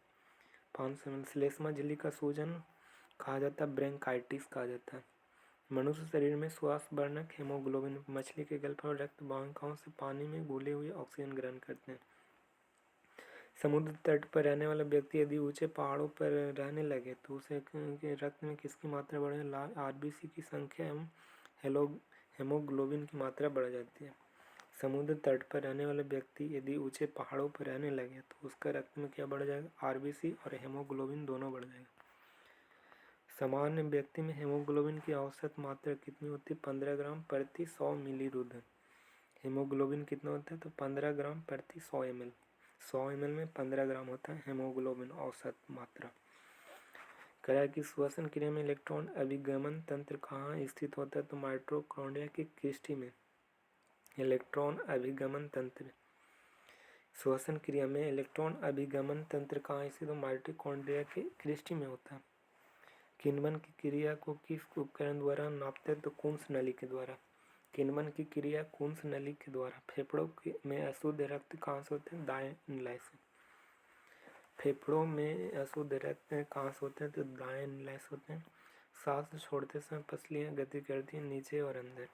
Speaker 1: 500 ml। श्लेष्मा झिल्ली का सूजन कहा जाता है ब्रोंकाइटिस कहा जाता है। मनुष्य शरीर में श्वास वर्णक हेमोग्लोबिन। मछली के गलफड़ रक्त वाहिकाओं से पानी में घुले हुए ऑक्सीजन ग्रहण करते हैं। समुद्र तट पर रहने वाला व्यक्ति यदि ऊंचे पहाड़ों पर रहने लगे तो उसे रक्त में किसकी मात्रा बढ़े? आरबीसी की संख्या एवं हेमोग्लोबिन की मात्रा बढ़ जाती है। समुद्र तट पर रहने वाले व्यक्ति यदि ऊंचे पहाड़ों पर रहने लगे तो उसका रक्त में क्या बढ़ जाएगा? आरबीसी और हेमोग्लोबिन दोनों बढ़ जाएगा। सामान्य व्यक्ति में हेमोग्लोबिन की औसत मात्रा कितनी होती है? 15 ग्राम प्रति 100 मिलीलीटर। हेमोग्लोबिन कितना होता है? तो 15 ग्राम प्रति 100 ml। 100 ml में 15 ग्राम होता है हेमोग्लोबिन औसत मात्रा। कहा कि श्वसन क्रिया में इलेक्ट्रॉन अभिगमन तंत्र कहाँ स्थित होता है? तो माइटोकॉन्ड्रिया की क्रिस्टी में। इलेक्ट्रॉन अभिगमन तंत्र, श्वसन क्रिया में इलेक्ट्रॉन अभिगमन तंत्र कहाँ स्थित? तो माइटोकॉन्ड्रिया के क्रिस्टी में होता है। किण्वन की क्रिया को किस उपकरण द्वारा नापते हैं? तो कुंस नली के द्वारा। किण्वन की क्रिया कुंस नली के द्वारा। फेफड़ों में अशुद्ध रक्त कहाँ से होते हैं? दाएं निलय से। फेफड़ों में अशुद्ध रक्त कहाँ से होते हैं? तो दाएं निलय से होते हैं। सांस छोड़ते समय पसलियाँ गति करती हैं नीचे और अंदर।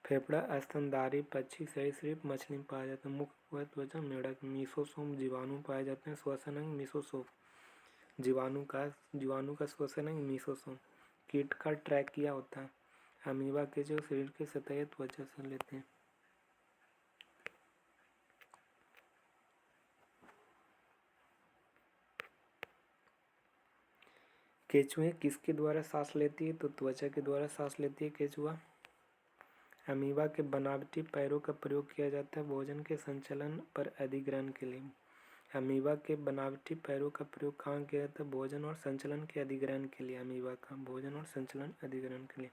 Speaker 1: फेफड़ा स्तनधारी पक्षी सरीसृप मछली में पाया जाता है। मुख व त्वचा मेढक। मीसोसोम जीवाणु पाए जाते हैं। श्वसन अंग मीसोसोम। जीवाणु का श्वसन अंग मीसोसोम। कीट का ट्रैकिया होता है। अमीबा के जो शरीर के सतह त्वचा से लेते हैं। केचुए किसके द्वारा सांस लेती है? तो त्वचा के द्वारा सांस लेती है केचुआ। अमीबा के बनावटी पैरों का प्रयोग किया जाता है भोजन के संचलन पर अधिग्रहण के लिए। अमीबा के बनावटी पैरों का प्रयोग कहाँ किया जाता है? भोजन और संचलन के अधिग्रहण के लिए। अमीबा का भोजन और संचलन अधिग्रहण के लिए।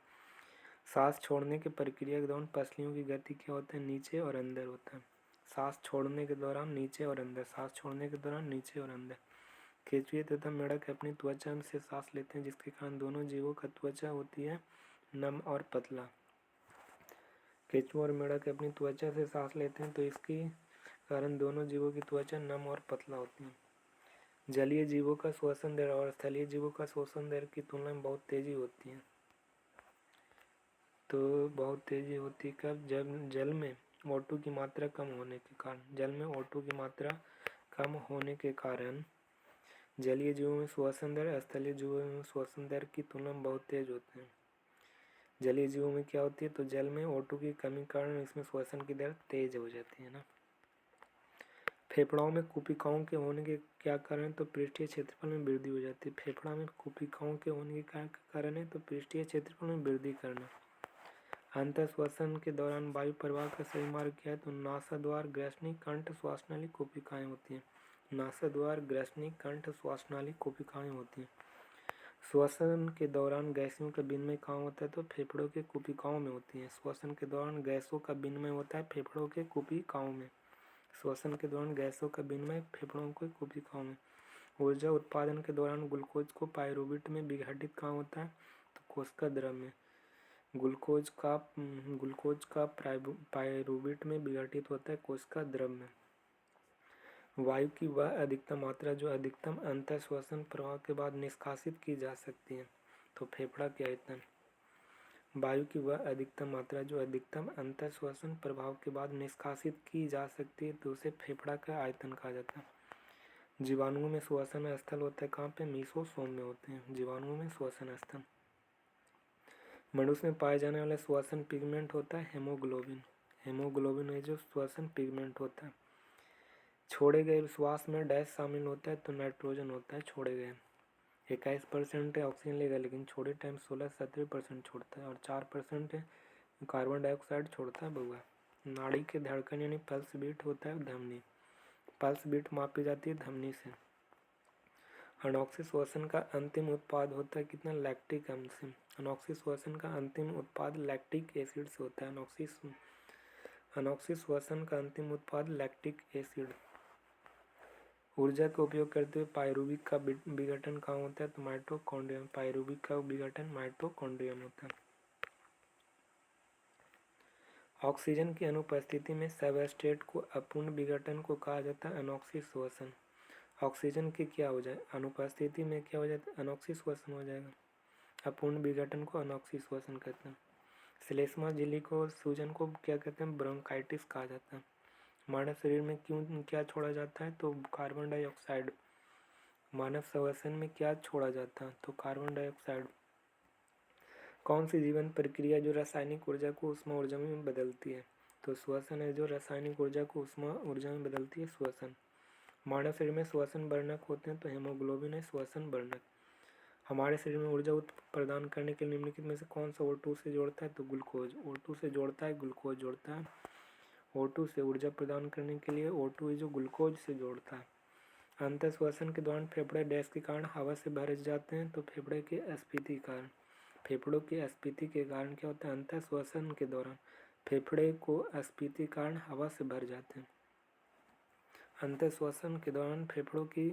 Speaker 1: सांस छोड़ने की प्रक्रिया के दौरान पसलियों की गति क्या होता है? नीचे और अंदर होता है। सांस छोड़ने के दौरान नीचे और अंदर। सांस छोड़ने के दौरान नीचे और अंदर। केचुए तथा मेढक अपनी त्वचा से सांस लेते हैं जिसके कारण दोनों जीवों का त्वचा होती है नम और पतला। केचुआ और मेढक अपनी त्वचा से सांस लेते हैं तो इसके कारण दोनों जीवों की त्वचा नम और पतला होती है। जलीय जीवों का श्वसन दर और स्थलीय जीवों का श्वसन दर की तुलना में बहुत तेजी होती है। तो बहुत तेजी होती है कब? जब जल में O2 की मात्रा कम होने के कारण। जल में O2 की मात्रा कम होने के कारण जलीय जीवों में श्वसन दर स्थलीय जीवों में श्वसन दर की तुलना में बहुत तेज होते हैं। जलीय जीवों में क्या होती है? तो जल में O2 की कमी के कारण इसमें श्वसन की दर तेज हो जाती है ना। फेफड़ों में कुपिकाओं के होने के क्या कारण? तो पृष्ठीय क्षेत्रफल में वृद्धि हो जाती है। फेफड़ा में कुपिकाओं के होने के क्या कारण है? तो पृष्ठीय क्षेत्रफल में वृद्धि करना। अंतर श्वसन के दौरान वायु प्रवाह का सही मार्ग क्या है? तो नासाद्वार, ग्रसनी, कंठ, श्वासनाली, कुपिकाएं होती हैं। नासाद्वार, ग्रसनी, कंठ, श्वासनाली, कुपिकाएं होती हैं। श्वसन के दौरान गैसों का विनिमय कहाँ होता है? तो फेफड़ों के कुपिकाओं में होती है। श्वसन के दौरान गैसों का विनिमय होता है फेफड़ों के कुपिकाओं में। श्वसन के दौरान गैसों का विनिमय फेफड़ों के कुपिकाओं में। ऊर्जा उत्पादन के दौरान ग्लूकोज को पायरुवेट में विघटित कहाँ होता है? तो कोशिका द्रव में। ग्लूकोज का पायरुवेट में विघटित होता है कोशिका द्रव में। वायु की वह अधिकतम मात्रा जो अधिकतम अंतर श्वसन प्रवाह के बाद निष्कासित की जा सकती है। तो फेफड़ा के आयतन। वायु की वह अधिकतम मात्रा जो अधिकतम अंतर श्वसन प्रभाव के बाद निष्कासित की जा सकती है तो उसे फेफड़ा का आयतन कहा जाता है। जीवाणुओं में श्वसन स्थल होता है कहाँ पे? मीसोसोम में होते हैं जीवाणुओं में श्वसन स्थल। मनुष्य में पाए जाने वाला श्वसन पिगमेंट होता है हेमोग्लोबिन। हेमोग्लोबिन में जो श्वसन पिगमेंट होता है। छोड़े गए श्वास में डैश शामिल होता है तो नाइट्रोजन होता है। छोड़े गए 21% ऑक्सीजन लेगा लेकिन छोड़े टाइम 16-17% छोड़ता है और 4% कार्बन डाइऑक्साइड छोड़ता है बउआ। नाड़ी के धड़कन यानी पल्स बीट होता है धमनी। पल्स बीट मापी जाती है धमनी से। अनॉक्सिक श्वसन का अंतिम उत्पाद होता है कितना? लैक्टिक अम्ल से। अनॉक्सिक श्वसन का अंतिम उत्पाद लैक्टिक एसिड से होता है। अनॉक्सिक श्वसन का अंतिम उत्पाद लैक्टिक एसिड। ऊर्जा का उपयोग करते हुए पायरुविक का विघटन कहाँ होता है? तो माइटोकॉन्ड्रियम। पायरुविक का विघटन माइटोकॉन्ड्रियम होता है। ऑक्सीजन की अनुपस्थिति में सबस्ट्रेट को अपूर्ण विघटन को कहा जाता है अनोक्सी श्वसन। ऑक्सीजन की क्या हो जाए? अनुपस्थिति में क्या हो जाता है? अनोक्सी श्वसन हो जाएगा। अपूर्ण विघटन को अनोक्सी श्वसन कहते हैं। श्लेष्मा झिल्ली को सूजन को क्या कहते हैं? ब्रोंकाइटिस कहा जाता है। मानव शरीर में क्यों क्या छोड़ा जाता है? तो कार्बन डाइऑक्साइड। मानव श्वसन में क्या छोड़ा जाता है? तो कार्बन डाइऑक्साइड। कौन सी जीवन प्रक्रिया जो रासायनिक ऊर्जा को ऊष्मा ऊर्जा में बदलती है? तो श्वसन है जो रासायनिक ऊर्जा को ऊष्मा ऊर्जा में बदलती है, श्वसन। मानव शरीर में श्वसन वर्णक होते हैं, तो हेमोग्लोबिन है श्वसन वर्णक। हमारे शरीर में ऊर्जा प्रदान करने के लिए निम्नलिखित में से कौन सा O2 से जोड़ता है? तो ग्लूकोज। O2 से जोड़ता है, ग्लूकोज जोड़ता है। O2 से ऊर्जा प्रदान करने के लिए O2 जो ग्लूकोज से जोड़ता है। अंत श्वसन के दौरान फेफड़े डैश के कारण हवा से भर जाते हैं, तो फेफड़े के अस्फीति कारण। फेफड़ों की अस्फीति के कारण क्या होता है? अंत श्वसन के दौरान फेफड़े को अस्फीति कारण हवा से भर जाते हैं। अंत श्वसन के दौरान फेफड़ों की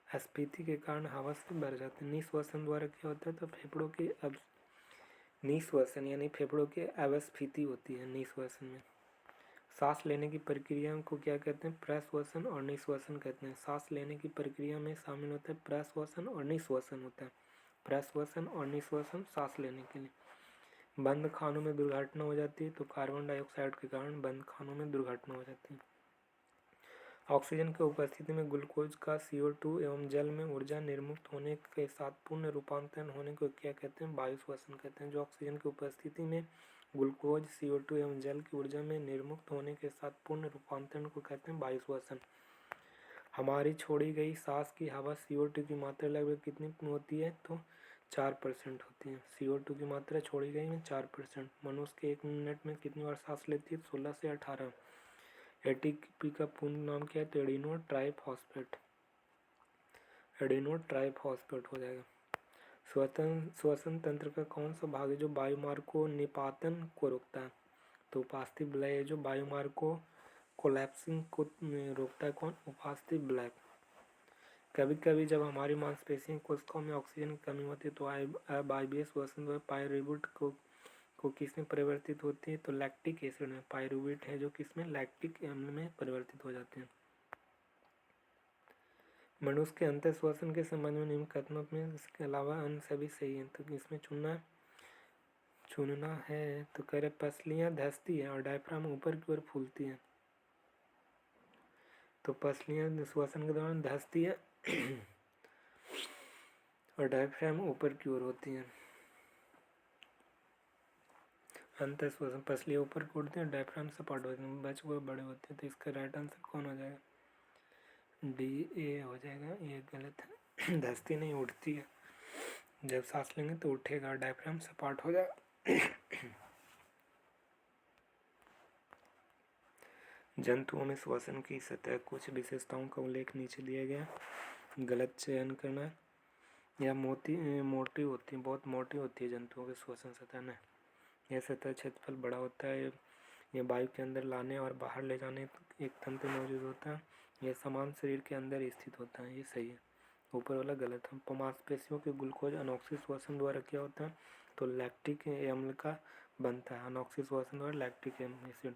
Speaker 1: अस्फीति के कारण हवा से भर जाते हैं। निश्वसन द्वारा क्या होता है? तो फेफड़ों की निश्वसन यानी फेफड़ों की अवस्फीति होती है निश्वसन में। सांस लेने की प्रक्रिया को क्या कहते हैं? प्रश्वसन और निश्वसन कहते हैं। सांस लेने की प्रक्रिया में शामिल होता है प्रश्वसन और निश्वसन होता है। प्रश्वसन और निश्वसन सांस लेने के लिए। बंद खानों में दुर्घटना हो जाती है, तो कार्बन डाइऑक्साइड के कारण बंद खानों में दुर्घटना हो जाती है। ऑक्सीजन की उपस्थिति में ग्लूकोज का CO2 एवं जल में ऊर्जा निर्मुक्त होने के साथ पूर्ण रूपांतरण होने को क्या कहते हैं? वायु श्वसन कहते हैं। जो ऑक्सीजन की उपस्थिति में ग्लूकोज CO2 एवं जल की ऊर्जा में निर्मुक्त होने के साथ पूर्ण रूपांतरण को कहते हैं वायु श्वसन। हमारी छोड़ी गई सांस की हवा CO2 की मात्रा लगभग कितनी होती है? तो 4% होती है। CO2 की मात्रा छोड़ी गई में 4%। मनुष्य के 1 मिनट में कितनी बार सांस लेती है? 16 से 18। ATP का पूर्ण नाम क्या है? तो एडिनो ट्राइफॉस्फेट। एडिनो ट्राइफॉस्फेट हो जाएगा। श्वसन तंत्र का कौन सा भाग है जो वायुमार्ग को निपातन को रोकता है? तो उपास्थि विलय है जो वायुमार्ग को कोलैप्सिंग को रोकता है। कौन? उपास्थि विलय। कभी कभी जब हमारी मांसपेशियों कोशिकाओं में ऑक्सीजन की कमी होती है तो वायवीय श्वसन द्वारा पायरुवेट को किसमें परिवर्तित होती है? तो लैक्टिक एसिड में। पायरुवेट है जो किसमें? लैक्टिक अम्ल में परिवर्तित हो जाते हैं। मनुष्य के अंत श्वसन के संबंध में निम्न कथनों में इसके अलावा अन्य सभी सही हैं, तो इसमें चुनना है। तो कह रहे पसलियाँ धंसती है और डायफ्राम ऊपर की ओर फूलती है। तो पसलियाँ श्वसन के दौरान धंसती है और डायफ्राम ऊपर की ओर होती है। अंत श्वसन पसलियाँ ऊपर की उड़ती है, डायफ्राम सपाट होते हैं, बच हुए बड़े होते हैं। तो इसका राइट आंसर कौन हो जाएगा? DA हो जाएगा। ये गलत है। धंसती नहीं, उड़ती है। जब सांस लेंगे तो उठेगा, डायफ्राम सपाट हो जाएगा। जंतुओं में श्वसन की सतह कुछ विशेषताओं का उल्लेख नीचे दिया गया। गलत चयन करना। यह मोटी होती है, बहुत मोटी होती है जंतुओं की श्वसन सतह में। यह सतह क्षेत्रफल बड़ा होता है। यह वायु के अंदर लाने और बाहर ले जाने एक तंत्र मौजूद होता है। यह समान शरीर के अंदर स्थित होता है। ये सही है। ऊपर वाला गलत है। मांसपेशियों के ग्लूकोज अनोक्सी श्वसन द्वारा क्या होता है? तो लैक्टिक अम्ल का बनता है। अनोक्सी श्वसन द्वारा लैक्टिक एसिड।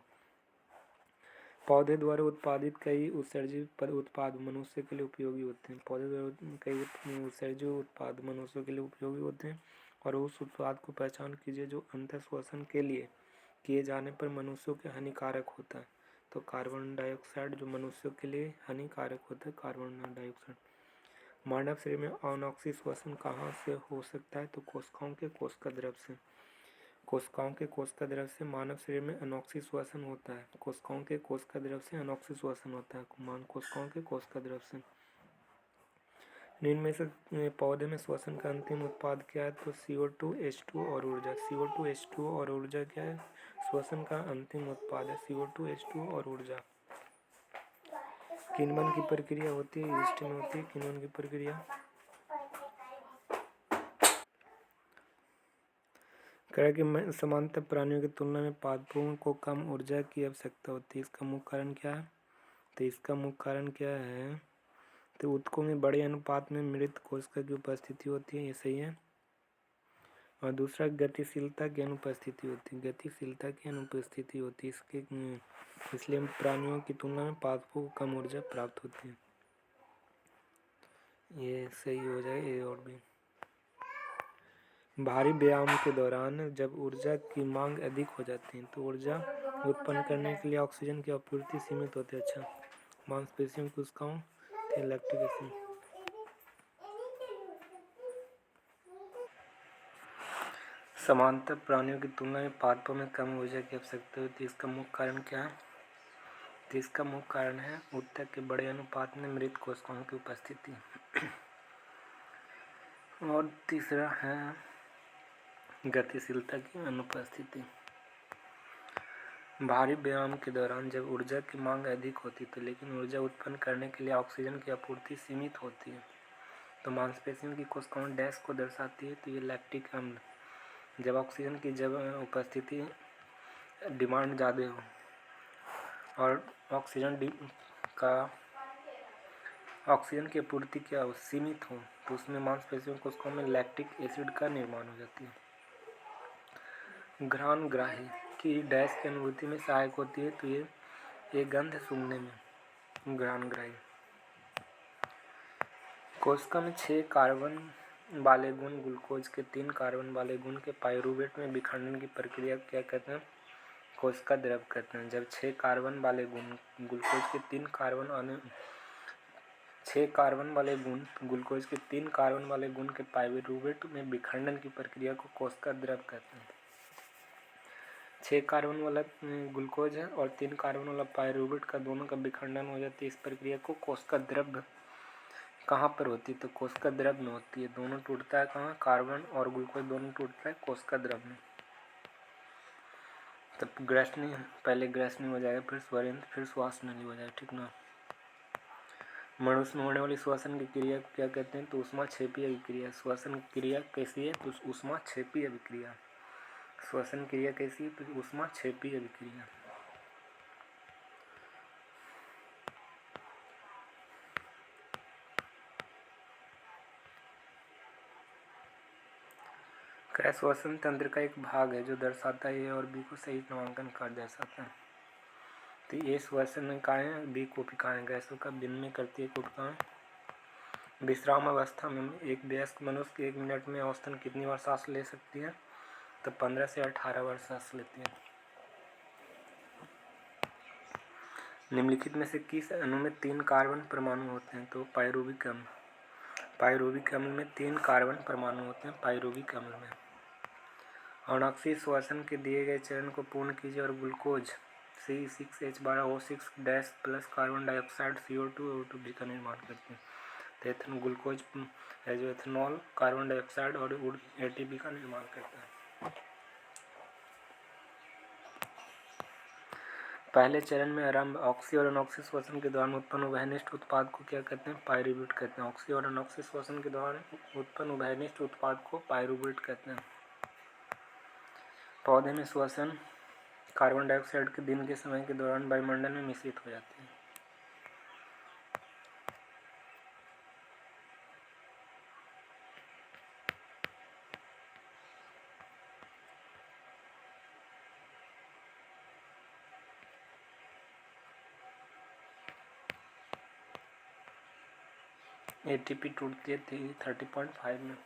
Speaker 1: पौधे द्वारा उत्पादित कई उत्सर्जित उत्पाद मनुष्य के लिए उपयोगी होते हैं। पौधे द्वारा कई उत्सर्जित उत्पाद मनुष्य के लिए उपयोगी होते हैं। और उस उत्पाद को पहचान कीजिए जो अंतःश्वसन के लिए किए जाने पर मनुष्यों के हानिकारक होता है। तो कार्बन डाइऑक्साइड जो मनुष्यों के लिए हानिकारक होता है, कार्बन डाइऑक्साइड। मानव शरीर में अनोक्सी श्वसन कहाँ से हो सकता है? तो कोशिकाओं के कोशिका द्रव से। कोशिकाओं के कोशिका द्रव से मानव शरीर में अनोक्सी श्वसन होता है। कोशिकाओं के कोशिका द्रव से अनोक्सी श्वसन होता है, कोशिकाओं के कोशिका द्रव से। निम्न में से पौधे में श्वसन का अंतिम उत्पाद क्या है? तो CO2 H2 और ऊर्जा। CO2 H2 और ऊर्जा क्या है? श्वसन का अंतिम उत्पाद है CO2 H2 और ऊर्जा। किण्वन की प्रक्रिया होती है, यीस्ट में होती है किण्वन की प्रक्रिया। कह कि समांतर प्राणियों की तुलना में पादपों को कम ऊर्जा की आवश्यकता होती है। इसका मुख्य कारण क्या है? तो इसका मुख्य कारण क्या है तो ऊतकों में बड़े अनुपात में मृत कोशिका की उपस्थिति होती है, ये सही है। और दूसरा गतिशीलता की अनुपस्थिति होती है, गतिशीलता की अनुपस्थिति होती है इसलिए प्राणियों की तुलना में पादपों को कम ऊर्जा प्राप्त होती है, ये सही हो जाए ए और बी। भारी व्यायाम के दौरान जब ऊर्जा की मांग अधिक हो जाती है तो ऊर्जा उत्पन्न करने के लिए ऑक्सीजन की आपूर्ति सीमित होती है। अच्छा, मांसपेशियों की कोशिकाओं लैक्टिक एसिड। समांतर प्राणियों की तुलना में पादपों में कम ऊर्जा की आवश्यकता होती है, इसका मुख्य कारण क्या है? तो इसका मुख्य कारण है ऊतक के बड़े अनुपात में मृत कोशिकाओं की उपस्थिति। और तीसरा है गतिशीलता की अनुपस्थिति। भारी व्यायाम के दौरान जब ऊर्जा की मांग अधिक होती है तो लेकिन ऊर्जा उत्पन्न करने के लिए ऑक्सीजन की आपूर्ति सीमित होती है, तो मांसपेशियों की कोशिकाओं डैश को दर्शाती है, तो ये लैक्टिक अम्ल। जब ऑक्सीजन की जब उपस्थिति डिमांड ज़्यादा हो और ऑक्सीजन की आपूर्ति क्या हो, सीमित हो, तो उसमें मांसपेशियों कोशिकाओं में लैक्टिक एसिड का निर्माण हो जाती है। घ्राणग्राही की डैश की अनुभूति में सहायक होती है, तो ये गंध सूंघने में घ्राणग्राही। कोशिका में 6 कार्बन वाले गुण ग्लूकोज के 3 कार्बन वाले गुण के पाइरूवेट में विखंडन की प्रक्रिया क्या कहते हैं? कोशिका द्रव कहते हैं। जब 6 कार्बन वाले गुण ग्लूकोज के 3 कार्बन वाले गुण के पाइरूवेट में विखंडन की प्रक्रिया को कोशिका द्रव कहते हैं। 6 कार्बन वाला ग्लूकोज है और 3 कार्बन वाला पाइरूवेट का दोनों का विखंडन हो जाती है, इस प्रक्रिया को कोशिका द्रव कहाँ पर होती है? तो कोशिका द्रव में होती है। दोनों टूटता है कहाँ? कार्बन और ग्लूकोज दोनों टूटता है कोशिका द्रव में। तब ग्रसनी, पहले ग्रसनी हो जाएगा, फिर स्वरिंद्र, फिर श्वास नली हो जाएगा, ठीक ना। मनुष्य में होने वाली श्वसन की क्रिया को क्या कहते हैं? तो ऊष्माक्षेपीय अभिक्रिया। श्वसन क्रिया कैसी है? तो ऊष्माक्षेपीय अभिक्रिया। श्वसन क्रिया कैसी है? तो ऊष्माक्षेपीय अभिक्रिया। क्रय श्वसन तंत्र का एक भाग है जो दर्शाता है ए और बी को सही नामांकन कर दर्शाता है। तो ये श्वसन काएं, बी कोशिकाएं गैसों का विनिमय करती है कोशिकाएं। विश्राम अवस्था में एक वयस्क मनुष्य 1 मिनट में औसतन कितनी बार सांस ले सकती है? तो 15 से 18 बार सांस लेती है। निम्नलिखित में से किस अणु में 3 कार्बन परमाणु होते हैं? तो पाइरूविक अम्ल। पाइरूविक अम्ल में 3 कार्बन परमाणु होते हैं पाइरूविक अम्ल में। अनोक्सी श्वसन के दिए गए चरण को पूर्ण कीजिए और glucose C6H12O6 dash plus carbon dioxide CO2 O2 भी का निर्माण करते हैं। तो ग्लूकोज जो एथेनॉल, कार्बन डाइऑक्साइड और ATP का निर्माण करता है। पहले चरण में आरंभ ऑक्सी और अनोक्सी श्वसन के दौरान उत्पन्न उभयनिष्ठ उत्पाद को क्या कहते हैं? पाइरूवेट कहते हैं। ऑक्सी और अनोक्सी श्वसन के दौरान उत्पन्न उभयनिष्ठ उत्पाद को पाइरूवेट कहते हैं। पौधे में श्वसन कार्बन डाइऑक्साइड के दिन के समय के दौरान वायुमंडल में मिश्रित हो जाती है। ATP टूटती है 30.5 में।